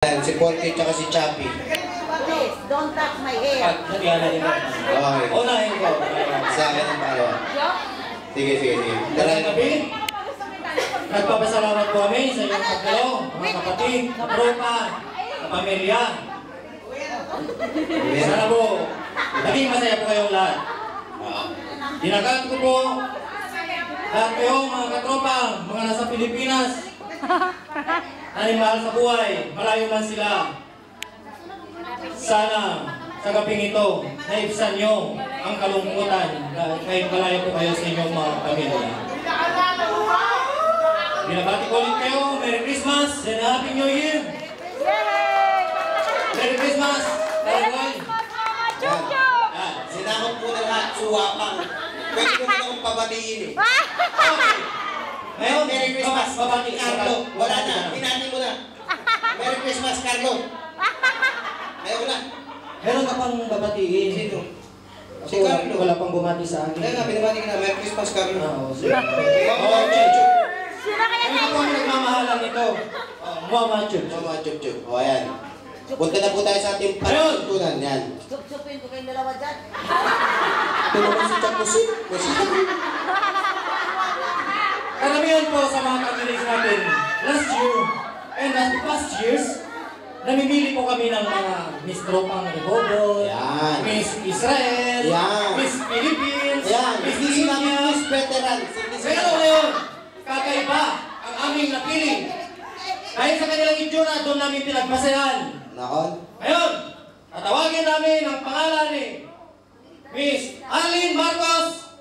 Si Porky tsaka si Chappy. Please, don't touch my hair. Okay. Unahin ko. Sa akin ang palo. Sige. Maraming gabi. Nagpapasalamat po kami sa iyong pagdalo, mga kapatid, katropa, kapamilya. Sana po, naging masaya po kayong lahat. Dinagat ko po lahat kayong mga katropa, mga nasa Pilipinas, nanimahal sa buhay, malayo man sila. Sana sa gabing ito, naibsan nyo ang kalungkutan kahit malayo po kayo sa inyong mga pamilya. Binabati ko ulit kayo, Merry Christmas and Happy New Year! Merry Christmas! Karagoy! Sinamot po na lahat, suwapang. Pwede ko na akong pabatiin eh. Ngayon, Merry Christmas, babati Carlo. Wala na, pinati mo na. Merry Christmas, Carlo. Ayaw na. Meron ka pang babatiin. Sino? Si Carlo. Wala pang bumati sa akin. Kaya nga, pinabati ka na. Merry Christmas, Carlo. Oo, sige. Sino kaya Ano po ang nagmamahalan ito? Mama Chup. Mama Chup. O, ayan. Punta na po tayo sa ating pagtutunan. Yan. Chup-chupin ko kayong dalawa dyan. Ito naman si Chup Musip. Karamihan po sa mga kamilis natin, last year and last past years, namimili po kami ng mga Miss Tropang Rebobo, Yan. Miss Israel, Yan. Miss Philippines, Ayan. Miss Hindi sinabi India. Miss Veteran. Pero ngayon, kakaiba ang aming napili. Dahil sa kanilang itsura, doon namin pinagpasayan. Nakon? Ngayon, tatawagin namin ang pangalan ni Miss Arlene Marcos.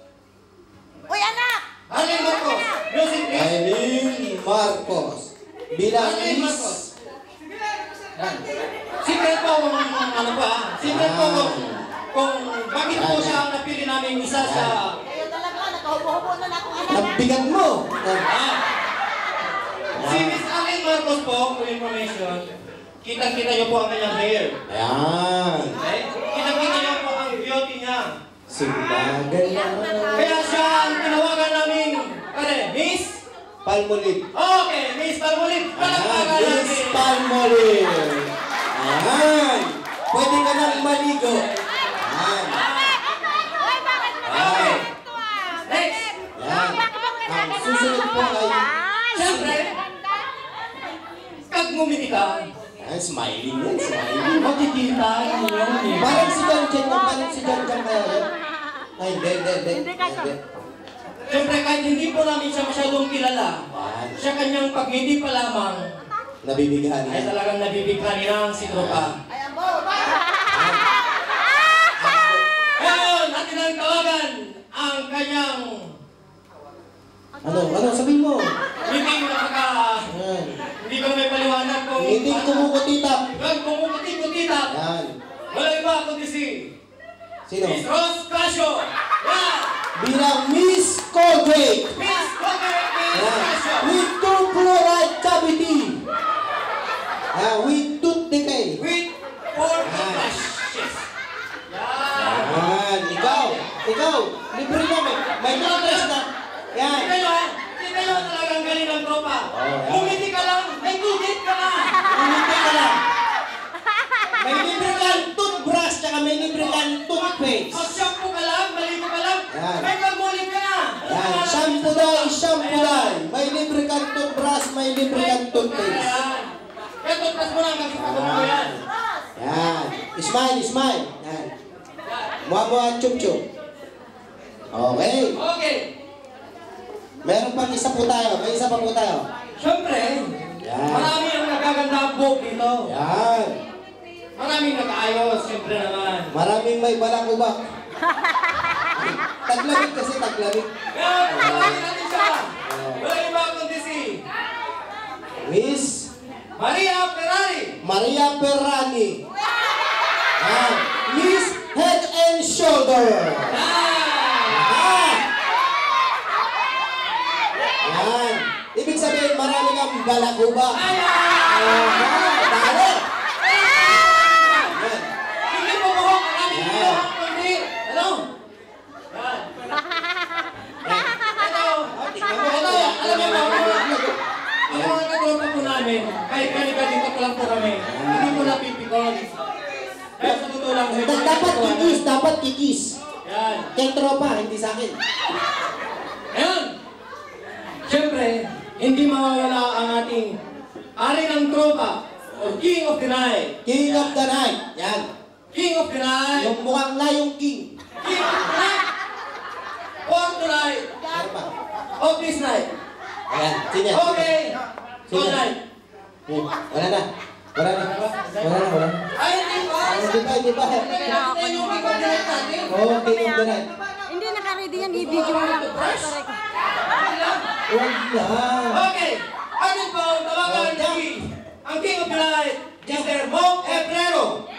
Uy, anak! Arlene Marcos, music please. Aileen Marcos. Bilang Arlene Miss. Marcos. Yan. Secret po kung ano pa. Secret po kung bakit po siya ang napili namin isa sa... Kayo talaga, nakahubo-hubo na akong anak. Nagbigat mo. Si Miss Arlene Marcos po, for information, kitang-kita niyo po ang kanyang hair. Ayan. Okay? Kitang-kita niyo po ang beauty niya. Sibagan na. Kaya siya ang tinawagan namin, Miss? Palmolive. Okay, Miss Palmolive. Palakpakan Miss natin. Palmolive. Ayan. Pwede ka nang maligo. Ayan. Uy, bakit Okay. Next. Ayan. Ang susunod po ay Siyempre, pag ngumiti ka, Ayan, smiling yan, smiling. makikita niyo niya. Parang si John Chen, parang si John Chen kaya yan. Ay, hindi. Siyempre, kahit hindi po namin siya masyadong kilala, Ayan. siya kanyang pagngiti pa lamang, Nabibigyan ay niya. talagang nabibigla niya si Tropa. Ayan mo, Ngayon, natin ang tawagan ang kanyang Ano, sabihin mo? hindi napaka... Ayan. Hindi ko may paliwanag kung... Hindi kumukutitap. Yung kumukuti-kutita. Ayan. Wala iba kundi si Sino? Miss Rose Casio. Yan! Bilang Miss Colgate. Miss Colgate Miss Ayan. Casio. With two fluoride cavity. With tooth decay. With 4 flashes. Yan! Ayan. Ikaw. Libre namin. May notice na. Yan. Hindi kayo talagang galing ng tropa. Oh, Umiti ka lang, may gugit ka na. Umiti ka lang. May libre kang toothbrush tsaka may libre kang toothpaste. Mag-shampoo ka lang, maligo ka lang, Yan. may pagmulit ka na. Yan. Shampoo day. May libre kang toothbrush, may libre kang toothpaste. Ayan. Kaya toothbrush mo lang, magkipagod mo yan. Yan. Smile. Yan. Mukha chup-chup. Okay. Okay. Meron pang isa po tayo. May isa pa po tayo. Siyempre, Yan. marami ang nagaganda ang buhok dito. Yan. Maraming nag-aayos, siyempre naman. Maraming may balakubak. Taglamig kasi, taglamig. Kaya tawagin natin siya. Wala iba kundi si Miss Maria Ferrari. Maria Ferrani. Yan. Miss Head and Shoulder. Yan! Yan. Ibig sabihin, marami kang balakubak. Ayan! Dali. Hindi po buhok, maraming buhok kundi. Ano? Yan. Ito, alam niyo ba, ang mga katropa po namin, kahit ganito lang po kami, napipikon. Kaya sa totoo lang, Dapat kikis, dapat kikis. Yan. Kay tropa, hindi sa akin. Ngayon, siyempre, hindi mawawala ang ating ari ng tropa o King of the Night. King of the night. Yan. King of the Night. Yung mukhang layong king. King of the Night. For tonight. Ano pa? Of this night. Ayan, sino? Okay. Sino? Tonight. Wala na. Wala na. Wala na, wala na. Ay, hindi ba? Hindi ba? Ay, yung King of the Night natin. Oo, king of the night. Hindi naka-ready yan, i-video mo lang. Huwag na. Okay. Ano po ang tawagan ni ang King of the Night? Mr. Mong Ebrero.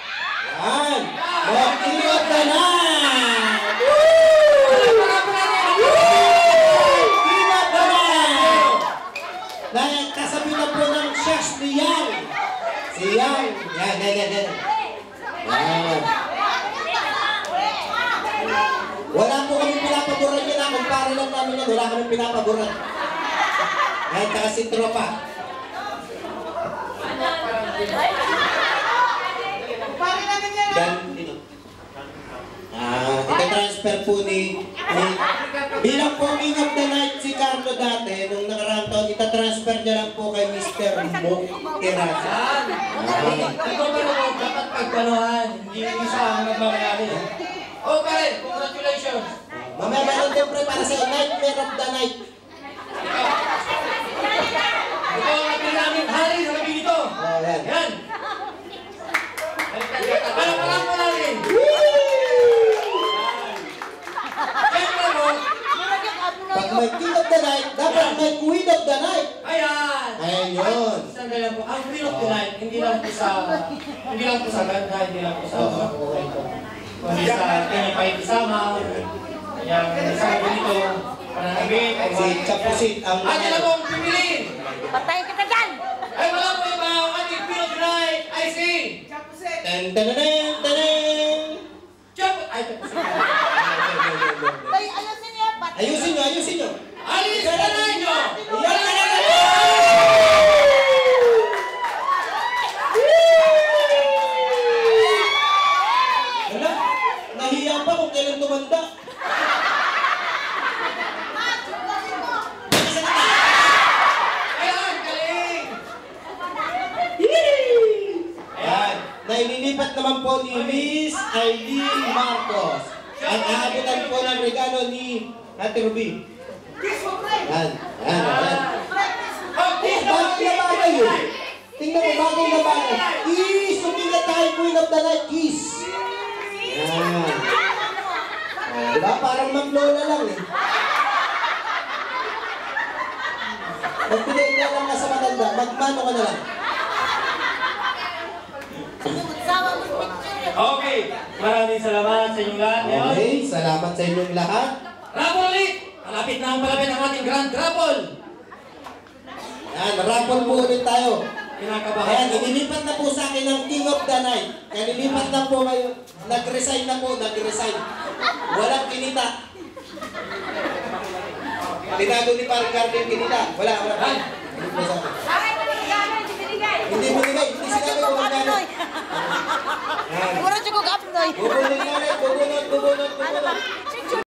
Yan. Oh, king of the night. King of the night. Dahil kasabi na po ng chefs ni Yang. Si Yang. Yan, yan, yan, yan. Yan. Wala po kami pinapaboran yun. Kumpare lang namin yan. Wala kami pinapaboran. Yan, taka si tropa. Dan, dito. Ita-transfer po bilang po King of the Night si Carlo dati, nung nakaraang taon, ita-transfer niya lang po kay Mr. Mok Terasa. Ito ba naman dapat pagpanuhan? Hindi isa ang nagmamayari. Okay, congratulations. Mamaya meron din pre para sa Nightmare of the Night. Ito ang ating namin hari sa gabi dito. Oh, yan. Yan. Palamaran mo natin. Siyempre mo. Pag may King of the Night, dapat may Queen of the Night. Ayan. Ayan yun. Sandali lang po. Ang Queen of the Night, hindi lang po sa ganda, hindi lang po sa buhay ko. Kundi sa pinapakikisama, yung sa ganito, pananabik, Si Chapusit ang... Atin na pong pipiliin. Patayin kita dyan! Ay wala po iba ang ating Queen of the Night. I see. Ten, ten, ten, ten. Chop! Ay, tapos. Tay, ayusin niya. Ayusin nyo, ayusin nyo. Alis ka na nyo! Yan ka na kayo! Wala, nahiya pa kung kailan tumanda. Ayan, galing! Yan, naililipat naman po ni Miss Aileen Marcos. Ang aabutan po ng regalo ni Ate Ruby. Yan, yan, yan. Bakit na bagay yun? Tingnan mo, bagay na bagay. Kiss! Sumigat tayo, Queen of the Night, kiss! Yan. Diba? Parang mag-lola lang eh. Magbigay ka lang na sa matanda, magmano ka na lang. Okay, maraming salamat sa inyong lahat. Okay, salamat sa inyong lahat. Raffle ulit! Malapit na ang palapit ang ating Grand Raffle! Yan, raffle po ulit tayo. Kinakabahan. Ayan, inilipat na po sa akin ng King of the Night. Kaya nilipat na po kayo. Nag-resign na po, nag-resign. Walang kinita. Tinago ni Parang Garden kinita. Wala, wala. Hindi po sa akin. Hindi mo nilay, hindi sinabi ko magkano. Mura siya kong apnoy. Bubunot na ulit, bubunot.